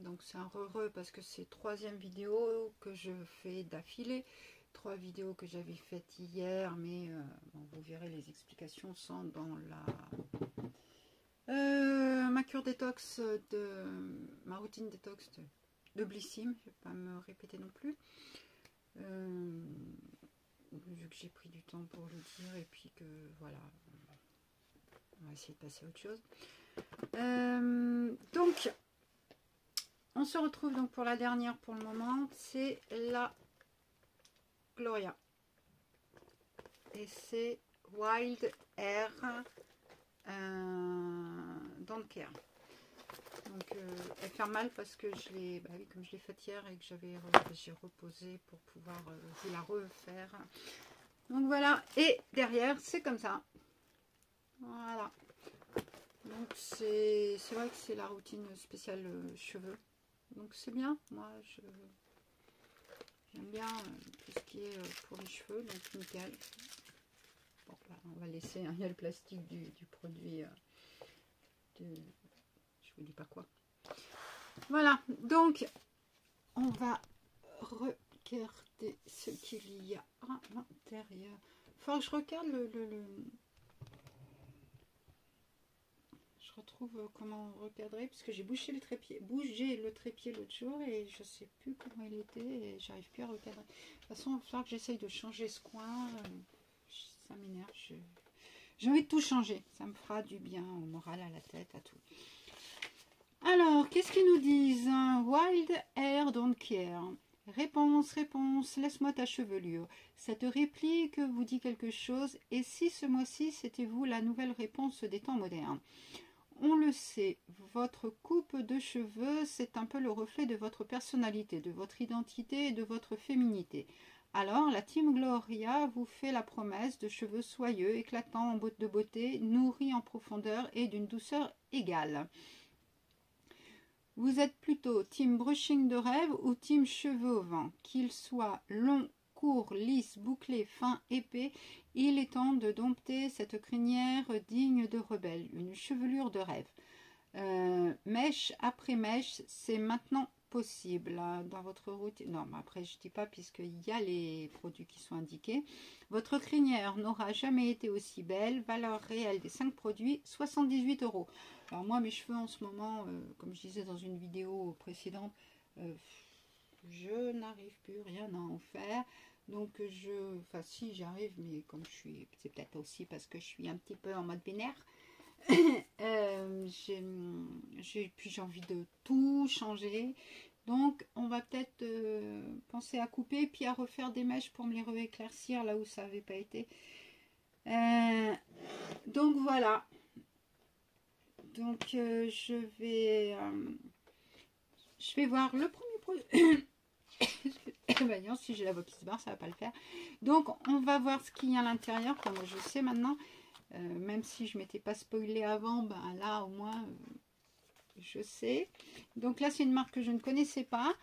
Donc c'est un re parce que c'est troisième vidéo que je fais d'affilée. 3 vidéos que j'avais faites hier, mais bon, vous verrez les explications sont dans ma cure détox ma routine détox de Blissim. Je ne vais pas me répéter non plus. Vu que j'ai pris du temps pour le dire et puis que voilà, on va essayer de passer à autre chose. Donc on se retrouve donc pour la dernière pour le moment, c'est la Gloria et c'est Wild Air Don't Care. Donc elle fait mal parce que je l'ai, bah oui, comme je l'ai faite hier et que j'ai reposé pour pouvoir vous la refaire. Donc voilà, et derrière c'est comme ça. Voilà. Donc c'est vrai que c'est la routine spéciale cheveux. Donc c'est bien, moi j'aime bien tout ce qui est pour les cheveux, donc nickel. Bon, là, on va laisser, hein, il y a le plastique du produit je vous dis pas quoi. Voilà, donc on va regarder ce qu'il y a à l'intérieur. Il faut que je regarde je retrouve comment recadrer parce que j'ai bougé le trépied l'autre jour et je sais plus comment il était et j'arrive plus à recadrer. De toute façon, il va falloir que j'essaye de changer ce coin. Ça m'énerve. J'ai envie de tout changer. Ça me fera du bien au moral, à la tête, à tout. Alors, qu'est-ce qu'ils nous disent? Wild Air Don't Care. Réponse, laisse-moi ta chevelure. Cette réplique vous dit quelque chose. Et si ce mois-ci, c'était vous la nouvelle réponse des temps modernes? On le sait, votre coupe de cheveux, c'est un peu le reflet de votre personnalité, de votre identité et de votre féminité. Alors, la Team Gloria vous fait la promesse de cheveux soyeux, éclatants de beauté, nourris en profondeur et d'une douceur égale. Vous êtes plutôt Team brushing de rêve ou Team cheveux au vent? Qu'ils soient longs, courts, lisses, bouclés, fins, épais, il est temps de dompter cette crinière digne de rebelle, une chevelure de rêve. Mèche après mèche, c'est maintenant possible dans votre routine. Non, mais après je ne dis pas puisqu'il y a les produits qui sont indiqués. Votre crinière n'aura jamais été aussi belle. Valeur réelle des 5 produits, 78 €. Alors moi mes cheveux en ce moment, comme je disais dans une vidéo précédente, je n'arrive plus rien à en faire. Donc enfin si j'arrive, mais comme je suis, c'est peut-être aussi parce que je suis un petit peu en mode binaire. Puis j'ai envie de tout changer, donc on va peut-être penser à couper puis à refaire des mèches pour me les rééclaircir là où ça n'avait pas été. Donc voilà, donc je vais voir le premier produit. Voyons, si j'ai la voix qui se barre, ça va pas le faire. Donc on va voir ce qu'il y a à l'intérieur. Enfin, moi je sais maintenant. Même si je ne m'étais pas spoilé avant, ben là au moins je sais. Donc là c'est une marque que je ne connaissais pas.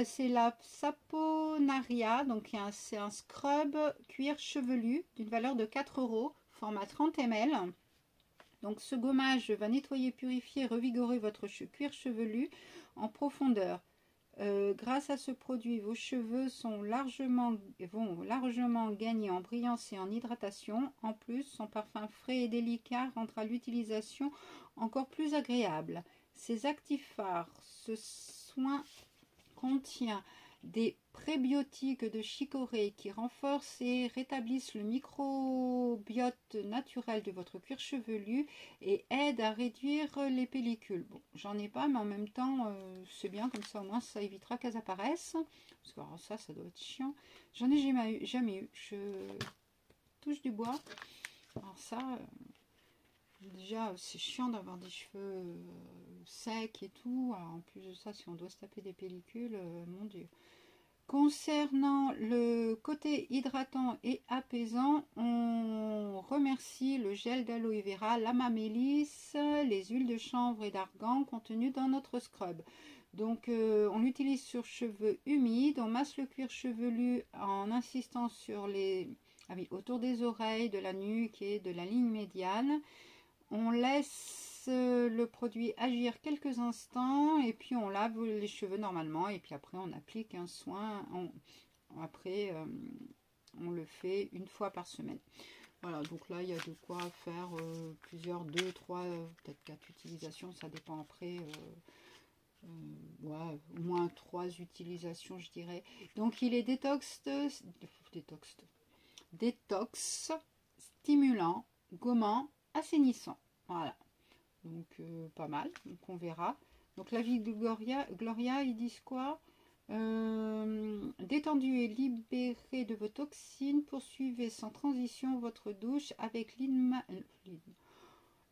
C'est la Saponaria. Donc c'est un scrub cuir chevelu d'une valeur de 4 €, format 30 ml. Donc ce gommage va nettoyer, purifier, revigorer votre cuir chevelu en profondeur. Grâce à ce produit, vos cheveux vont largement gagner en brillance et en hydratation. En plus, son parfum frais et délicat rendra l'utilisation encore plus agréable. Ces actifs phares, ce soin contient des prébiotiques de chicorée qui renforcent et rétablissent le microbiote naturel de votre cuir chevelu et aident à réduire les pellicules. Bon, j'en ai pas, mais en même temps, c'est bien, comme ça au moins ça évitera qu'elles apparaissent. Parce que alors, ça doit être chiant. J'en ai jamais eu. Je touche du bois. Alors ça, déjà, c'est chiant d'avoir des cheveux secs et tout. Alors, en plus de ça, si on doit se taper des pellicules, mon Dieu. Concernant le côté hydratant et apaisant, on remercie le gel d'aloe vera, l'amamélis, les huiles de chanvre et d'argan contenues dans notre scrub. Donc on l'utilise sur cheveux humides, on masse le cuir chevelu en insistant sur autour des oreilles, de la nuque et de la ligne médiane. On laisse laisse le produit agir quelques instants et puis on lave les cheveux normalement et puis après on applique un soin. Après, on le fait une fois par semaine. Voilà, donc là, il y a de quoi faire plusieurs, 2, 3, peut-être 4 utilisations. Ça dépend après. Ouais, au moins 3 utilisations, je dirais. Donc, il est détox, stimulant, gommant, assainissant. Voilà, donc pas mal. Donc, on verra. Donc, la vie de Gloria, ils disent quoi? Détendu et libéré de vos toxines, poursuivez sans transition votre douche avec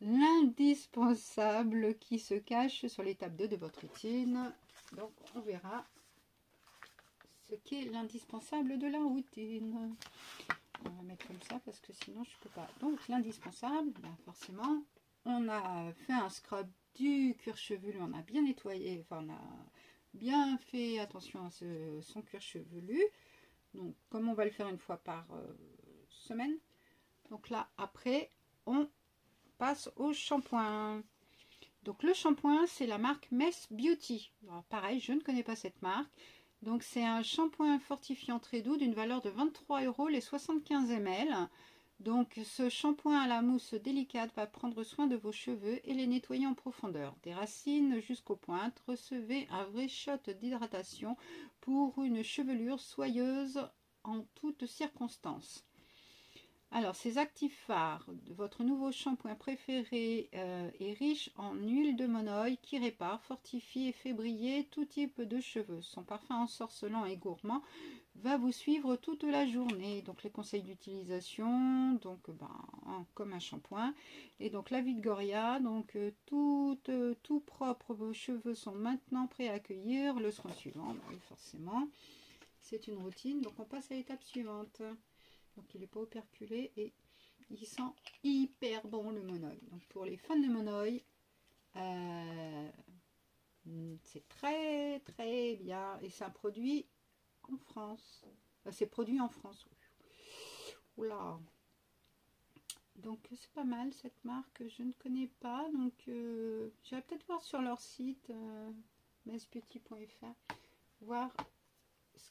l'indispensable qui se cache sur l'étape 2 de votre routine. Donc on verra ce qu'est l'indispensable de la routine. On va mettre comme ça parce que sinon je peux pas. Donc l'indispensable, ben forcément, on a fait un scrub du cuir chevelu, on a bien nettoyé, enfin on a bien fait attention à son cuir chevelu. Donc comme on va le faire une fois par semaine, donc là après on passe au shampoing. Donc le shampoing, c'est la marque Mess Beauty. Alors, pareil, je ne connais pas cette marque. Donc c'est un shampoing fortifiant très doux d'une valeur de 23 € les 75 ml. Donc ce shampoing à la mousse délicate va prendre soin de vos cheveux et les nettoyer en profondeur. Des racines jusqu'aux pointes, recevez un vrai shot d'hydratation pour une chevelure soyeuse en toutes circonstances. Alors, ces actifs phares, votre nouveau shampoing préféré est riche en huile de monoï qui répare, fortifie et fait briller tout type de cheveux. Son parfum ensorcelant et gourmand va vous suivre toute la journée. Donc, les conseils d'utilisation, donc comme un shampoing. Et donc, la vie de Gloria, donc tout propre, vos cheveux sont maintenant prêts à accueillir le soin suivant. Oui, forcément, c'est une routine. Donc, on passe à l'étape suivante. Donc il n'est pas operculé et il sent hyper bon le monoï. Donc pour les fans de monoï, c'est très très bien. Et c'est un produit en France. C'est produit en France. Oula. Donc c'est pas mal cette marque. Je ne connais pas. Donc j'irai peut-être voir sur leur site messbeauty.fr, voir ce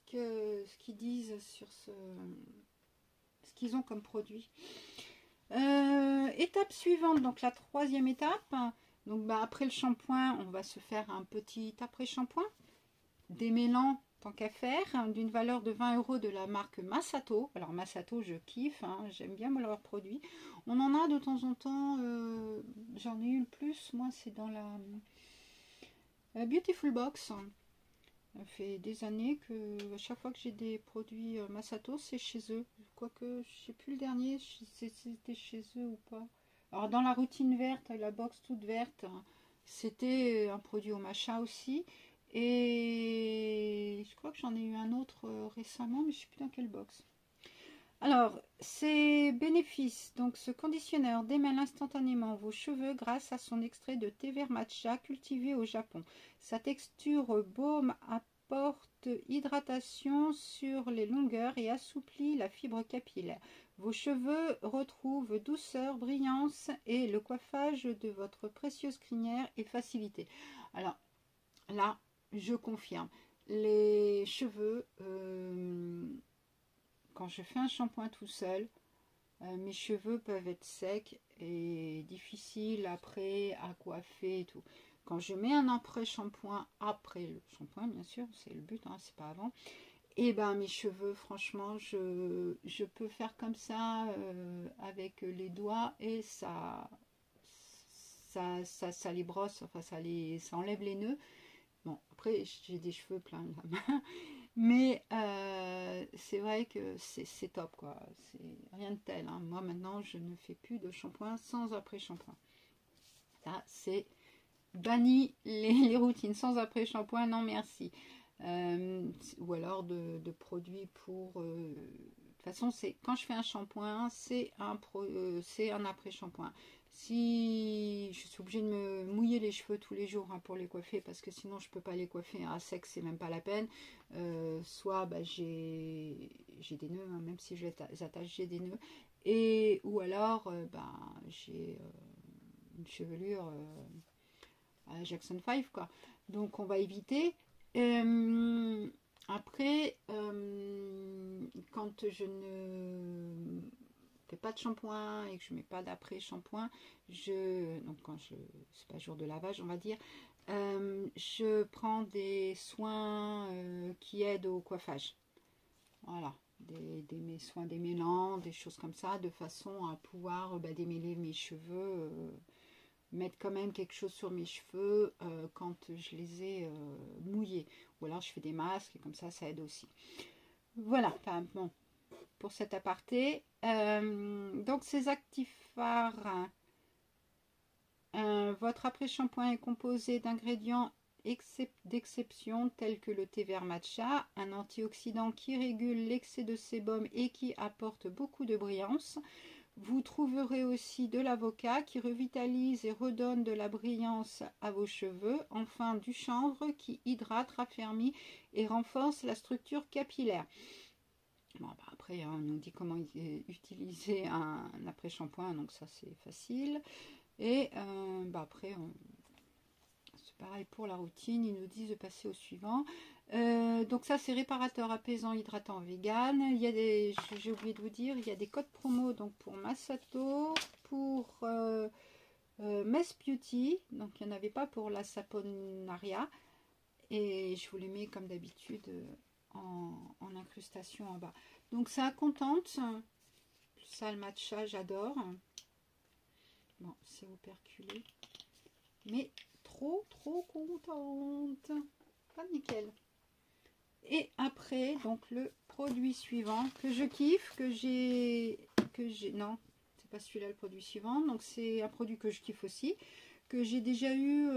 qu'ils disent sur ce qu'ils ont comme produit. Étape suivante, donc la troisième étape. Donc après le shampoing, on va se faire un petit après-shampoing démêlant tant qu'à faire, d'une valeur de 20 € de la marque Massato. Alors Massato, je kiffe, hein, j'aime bien leurs produits. On en a de temps en temps, j'en ai eu le plus, moi c'est dans la Beautiful Box. Ça fait des années que à chaque fois que j'ai des produits Massato, c'est chez eux. Quoique, je sais plus le dernier, si c'était chez eux ou pas. Alors dans la routine verte, la box toute verte, c'était un produit au matcha aussi. Et je crois que j'en ai eu un autre récemment, mais je ne sais plus dans quelle box. Alors, ses bénéfices. Donc, ce conditionneur démêle instantanément vos cheveux grâce à son extrait de thé vert matcha cultivé au Japon. Sa texture baume apporte hydratation sur les longueurs et assouplit la fibre capillaire. Vos cheveux retrouvent douceur, brillance et le coiffage de votre précieuse crinière est facilité. Alors, là, je confirme. Les cheveux... quand je fais un shampoing tout seul, mes cheveux peuvent être secs et difficiles après à coiffer et tout. Quand je mets un après-shampoing, après le shampoing, bien sûr, c'est le but, hein, c'est pas avant, et ben mes cheveux, franchement, je peux faire comme ça avec les doigts et ça les brosse, enfin ça enlève les nœuds. Bon, après, j'ai des cheveux plein la main. Mais c'est vrai que c'est top, quoi. C'est rien de tel, hein. Moi, maintenant, je ne fais plus de shampoing sans après-shampoing. Ça, c'est banni les routines sans après-shampoing, non merci. Ou alors de produits pour... de toute façon, quand je fais un shampoing, c'est un après-shampoing. Si je suis obligée de me mouiller les cheveux tous les jours, hein, pour les coiffer, parce que sinon je peux pas les coiffer à sec, c'est même pas la peine. Soit j'ai des nœuds, hein, même si je les attache, j'ai des nœuds. Ou alors j'ai une chevelure à Jackson 5, quoi. Donc on va éviter. Après, quand je ne fais pas de shampoing et que je mets pas d'après shampoing, donc quand c'est pas jour de lavage, on va dire, je prends des soins qui aident au coiffage. Voilà, des soins démêlants, des choses comme ça, de façon à pouvoir démêler mes cheveux, mettre quand même quelque chose sur mes cheveux quand je les ai mouillés. Ou alors je fais des masques et comme ça aide aussi. Voilà, enfin bon, pour cet aparté. Donc ces actifs phares, votre après-shampoing est composé d'ingrédients d'exception tels que le thé vert matcha, un antioxydant qui régule l'excès de sébum et qui apporte beaucoup de brillance. Vous trouverez aussi de l'avocat qui revitalise et redonne de la brillance à vos cheveux. Enfin, du chanvre qui hydrate, raffermit et renforce la structure capillaire. Bon, après, on nous dit comment utiliser un après-shampoing, donc ça c'est facile. Et après, c'est pareil pour la routine, ils nous disent de passer au suivant. Donc ça c'est réparateur, apaisant, hydratant, vegan. Il y a des, j'ai oublié de vous dire, il y a des codes promo donc pour Masato, pour Mess Beauty, donc il n'y en avait pas pour la Saponaria. Et je vous les mets comme d'habitude en incrustation en bas. Donc ça contente, ça le matcha j'adore. Bon, c'est operculé, mais trop contente, pas nickel. Et après donc le produit suivant que je kiffe, non c'est pas celui-là le produit suivant, donc c'est un produit que je kiffe aussi, que j'ai déjà eu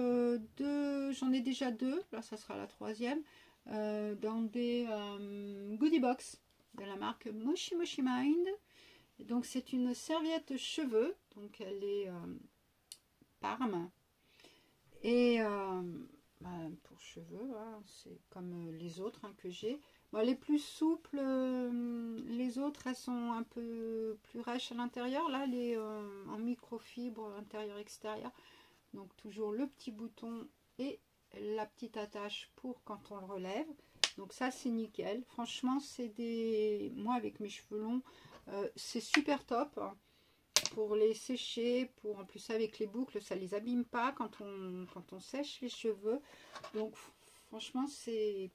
j'en ai déjà deux, là ça sera la troisième, dans des goodie box de la marque Moshi Moshi Mind. Donc c'est une serviette cheveux, donc elle est Parme, et pour cheveux, hein, c'est comme les autres que j'ai. Bon, les plus souples, les autres elles sont un peu plus rêches à l'intérieur, là elle est en microfibre intérieur extérieur, donc toujours le petit bouton et la petite attache pour quand on le relève. Donc ça c'est nickel, franchement c'est des, moi avec mes cheveux longs c'est super top pour les sécher, pour en plus avec les boucles ça les abîme pas quand on sèche les cheveux. Donc franchement c'est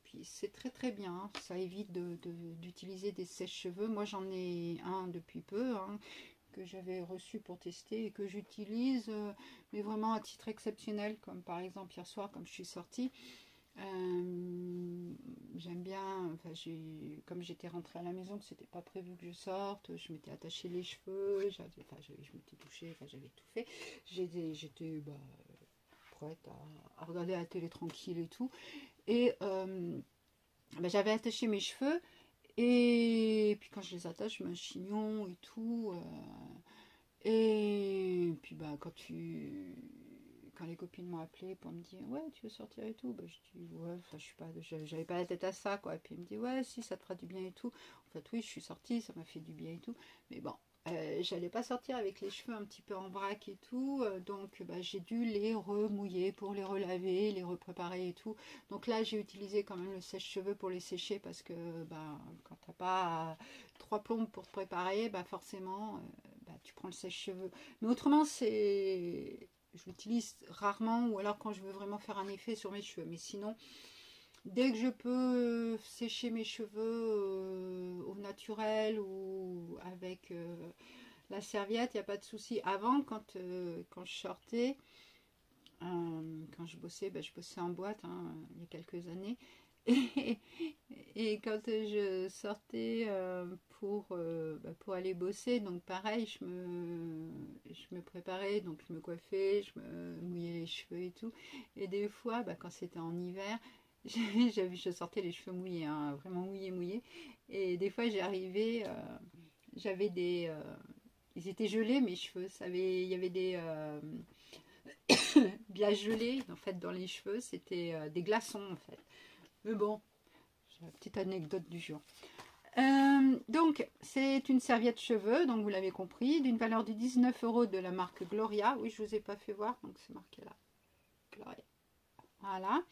très bien, ça évite d'utiliser des sèche-cheveux. Moi j'en ai un depuis peu que j'avais reçu pour tester et que j'utilise mais vraiment à titre exceptionnel, comme par exemple hier soir comme je suis sortie. J'aime bien, enfin, comme j'étais rentrée à la maison, que c'était pas prévu que je sorte, je m'étais attaché les cheveux, je m'étais touchée, enfin, j'avais tout fait, j'étais prête à regarder la télé tranquille et tout, et j'avais attaché mes cheveux, et puis quand je les attache, je mets un chignon et tout, et puis quand les copines m'ont appelé pour me dire ouais tu veux sortir et tout, je dis ouais, enfin je suis pas, j'avais pas la tête à ça quoi, et puis elle me dit ouais si ça te fera du bien et tout. En fait oui je suis sortie, ça m'a fait du bien et tout, mais bon j'allais pas sortir avec les cheveux un petit peu en vrac et tout, donc j'ai dû les remouiller pour les relaver, les repréparer et tout. Donc là j'ai utilisé quand même le sèche-cheveux pour les sécher, parce que quand t'as pas 3 plombes pour te préparer, forcément tu prends le sèche-cheveux. Mais autrement je l'utilise rarement, ou alors quand je veux vraiment faire un effet sur mes cheveux. Mais sinon, dès que je peux sécher mes cheveux au naturel ou avec la serviette, il n'y a pas de souci. Avant, quand je sortais, quand je bossais en boîte il y a quelques années. Et quand je sortais pour aller bosser, donc pareil, je me préparais, donc je me coiffais, je me mouillais les cheveux et tout. Et des fois, quand c'était en hiver, je sortais les cheveux mouillés, vraiment mouillés. Et des fois, j'arrivais, j'avais des... ils étaient gelés, mes cheveux. Il y avait des... bien gelés, en fait, dans les cheveux. C'était des glaçons, en fait. Mais bon, c'est la petite anecdote du jour. Donc, c'est une serviette cheveux, donc vous l'avez compris, d'une valeur de 19 € de la marque Gloria. Oui, je ne vous ai pas fait voir, donc c'est marqué là. Gloria. Voilà.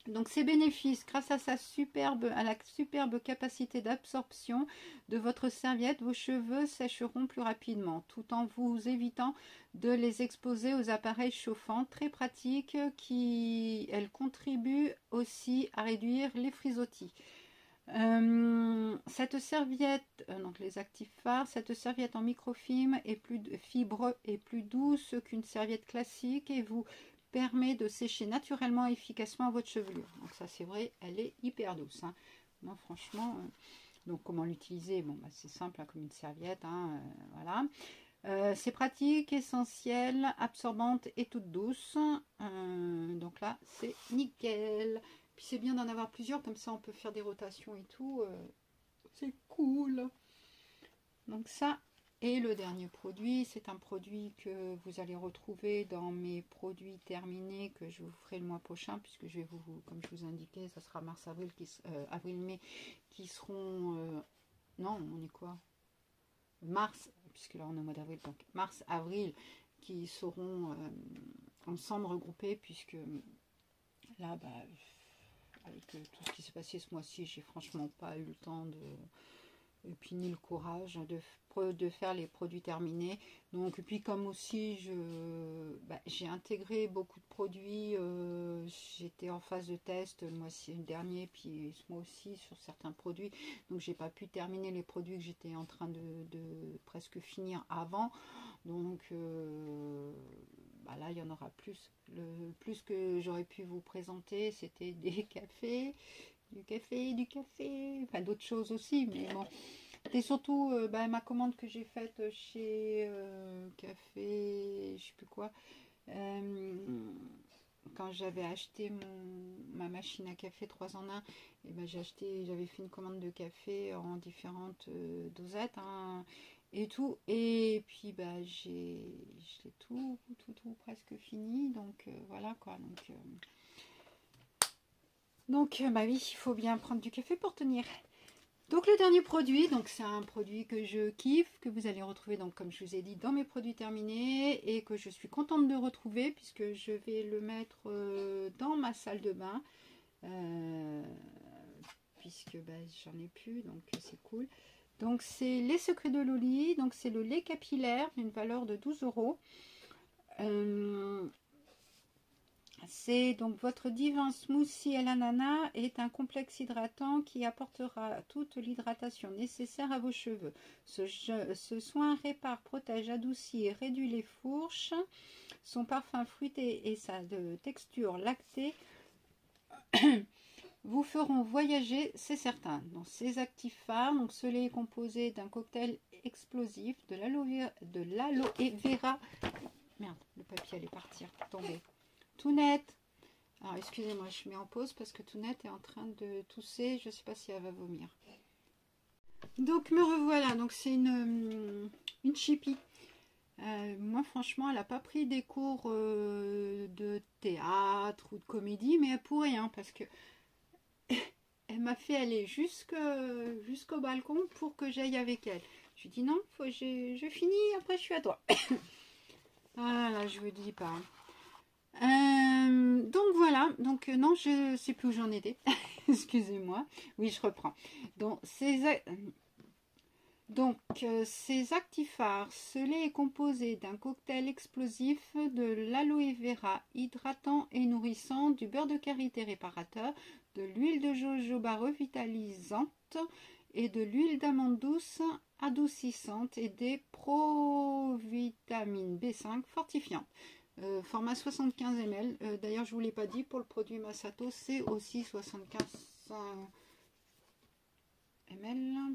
Donc, ses bénéfices, grâce à la superbe capacité d'absorption de votre serviette, vos cheveux sécheront plus rapidement, tout en vous évitant de les exposer aux appareils chauffants. Très pratique, elle contribue aussi à réduire les frisottis. Cette serviette, donc les Actifar, cette serviette en microfibre est plus douce qu'une serviette classique et vous permet de sécher naturellement et efficacement votre chevelure. Donc ça c'est vrai, elle est hyper douce. Hein. Non, franchement, donc comment l'utiliser? Bon, bah, c'est simple hein, comme une serviette. Hein, voilà. C'est pratique, essentiel, absorbante et toute douce. Donc là, c'est nickel. Puis c'est bien d'en avoir plusieurs, comme ça on peut faire des rotations et tout. C'est cool. Donc ça, et le dernier produit, c'est un produit que vous allez retrouver dans mes produits terminés que je vous ferai le mois prochain, puisque je vais comme je vous indiquais, ça sera mars-avril, avril-mai, qui seront... non, on est quoi? Mars, puisque là on est au mois d'avril, donc mars-avril, qui seront ensemble regroupés, puisque là, bah, avec tout ce qui s'est passé ce mois-ci, j'ai franchement pas eu le temps et puis ni le courage de faire les produits terminés. Donc, et puis comme aussi j'ai intégré beaucoup de produits, j'étais en phase de test le mois-ci dernier, puis ce mois aussi sur certains produits, donc j'ai pas pu terminer les produits que j'étais en train de presque finir avant. Donc bah là il y en aura plus. Le plus que j'aurais pu vous présenter, c'était des cafés, du café, enfin d'autres choses aussi, mais bon. Et surtout ma commande que j'ai faite chez Café, je sais plus quoi, quand j'avais acheté ma machine à café 3 en 1, et ben j'avais fait une commande de café en différentes dosettes hein, et tout, et puis bah j'ai tout presque fini, donc voilà quoi, donc bah oui, il faut bien prendre du café pour tenir. Donc le dernier produit, donc c'est un produit que je kiffe, que vous allez retrouver donc comme je vous ai dit dans mes produits terminés et que je suis contente de retrouver puisque je vais le mettre dans ma salle de bain puisque bah, j'en ai plus, donc c'est cool. Donc c'est les secrets de Loli, donc c'est le lait capillaire d'une valeur de 12 €. C'est donc votre divin smoothie à l'ananas est un complexe hydratant qui apportera toute l'hydratation nécessaire à vos cheveux. Ce soin répare, protège, adoucit et réduit les fourches. Son parfum fruité et sa texture lactée vous feront voyager, c'est certain. Donc ces Actifar, donc ce lait est composé d'un cocktail explosif, de l'aloe vera. Merde, le papier allait partir, tomber. Tounette, alors excusez-moi, je mets en pause parce que Tounette est en train de tousser, je ne sais pas si elle va vomir. Donc me revoilà, donc c'est une chippie. Moi franchement, elle n'a pas pris des cours de théâtre ou de comédie, mais pour rien, parce que elle m'a fait aller jusqu'au balcon pour que j'aille avec elle. Je lui dis non, je finis, après je suis à toi. Ah là, je vous dis pas. Donc voilà, donc non, je sais plus où j'en étais. Excusez-moi. Oui, je reprends. Donc ces Actifar, ce lait est composé d'un cocktail explosif, de l'aloe vera hydratant et nourrissant, du beurre de karité réparateur, de l'huile de jojoba revitalisante et de l'huile d'amande douce adoucissante et des provitamines B5 fortifiantes. Format 75 ml. D'ailleurs, je ne vous l'ai pas dit, pour le produit Masato, c'est aussi 75 ml.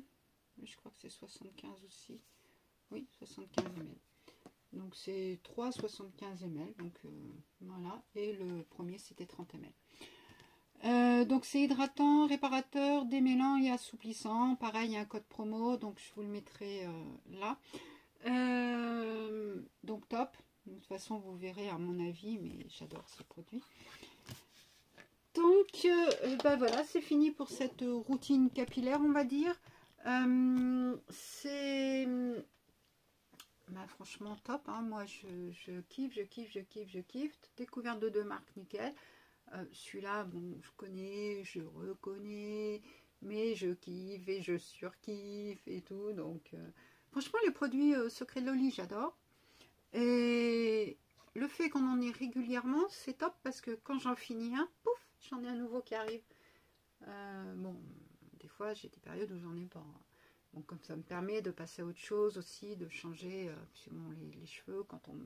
Je crois que c'est 75 aussi. Oui, 75 ml. Donc, c'est 3 75 ml. Donc, voilà. Et le premier, c'était 30 ml. Donc, c'est hydratant, réparateur, démêlant et assouplissant. Pareil, il y a un code promo. Donc, je vous le mettrai là. Donc, top. De toute façon, vous verrez à mon avis, mais j'adore ce produit. Donc, bah voilà, c'est fini pour cette routine capillaire, on va dire. C'est bah, franchement top, hein. Moi je kiffe, je kiffe, je kiffe, je kiffe. Découverte de 2 marques, nickel. Celui-là, bon, je connais, je reconnais, mais je kiffe et je surkiffe et tout. Donc, franchement, les produits Secret de Loli, j'adore. Et le fait qu'on en ait régulièrement, c'est top parce que quand j'en finis un, pouf, j'en ai un nouveau qui arrive. Bon, des fois, j'ai des périodes où j'en ai pas, hein. Donc, comme ça me permet de passer à autre chose aussi, de changer bon, les cheveux, quand on...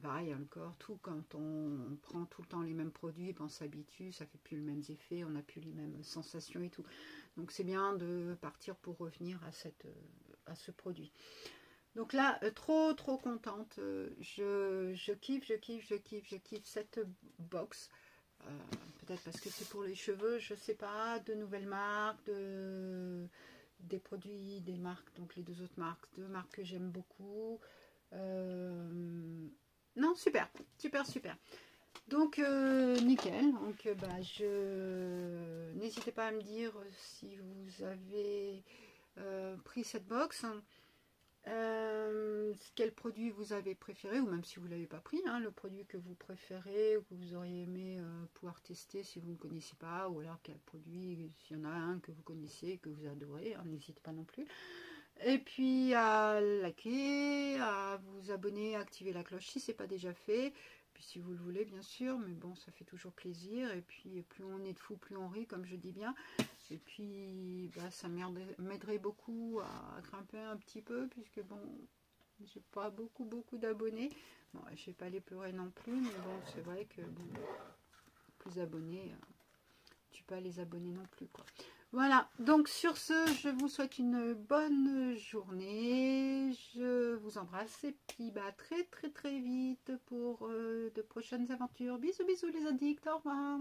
pareil, le corps, tout, quand on prend tout le temps les mêmes produits, ben, on s'habitue, ça fait plus les mêmes effets, on n'a plus les mêmes sensations et tout. Donc c'est bien de partir pour revenir à ce produit. Donc là, trop contente. Je kiffe, je kiffe, je kiffe, je kiffe cette box. Peut-être parce que c'est pour les cheveux, je sais pas, de nouvelles marques, des produits, des marques, donc les 2 autres marques, 2 marques que j'aime beaucoup. Non, super, super, super. Donc, nickel. Donc, bah, n'hésitez pas à me dire si vous avez pris cette box. Quel produit vous avez préféré, ou même si vous ne l'avez pas pris, hein, le produit que vous préférez ou que vous auriez aimé pouvoir tester si vous ne connaissez pas, ou alors quel produit, s'il y en a un que vous connaissez, que vous adorez, hein, n'hésitez pas non plus. Et puis à liker, à vous abonner, à activer la cloche si ce n'est pas déjà fait. Puis si vous le voulez, bien sûr, mais bon, ça fait toujours plaisir. Et puis plus on est de fou, plus on rit, comme je dis bien. Et puis bah, ça m'aiderait beaucoup à grimper un petit peu, puisque bon, j'ai pas beaucoup d'abonnés. Bon, je vais pas les pleurer non plus, mais bon, c'est vrai que bon, plus abonnés, tu peux pas les abonner non plus, quoi. Voilà, donc sur ce, je vous souhaite une bonne journée, je vous embrasse et puis bah, très vite pour de prochaines aventures. Bisous, bisous les addicts, au revoir.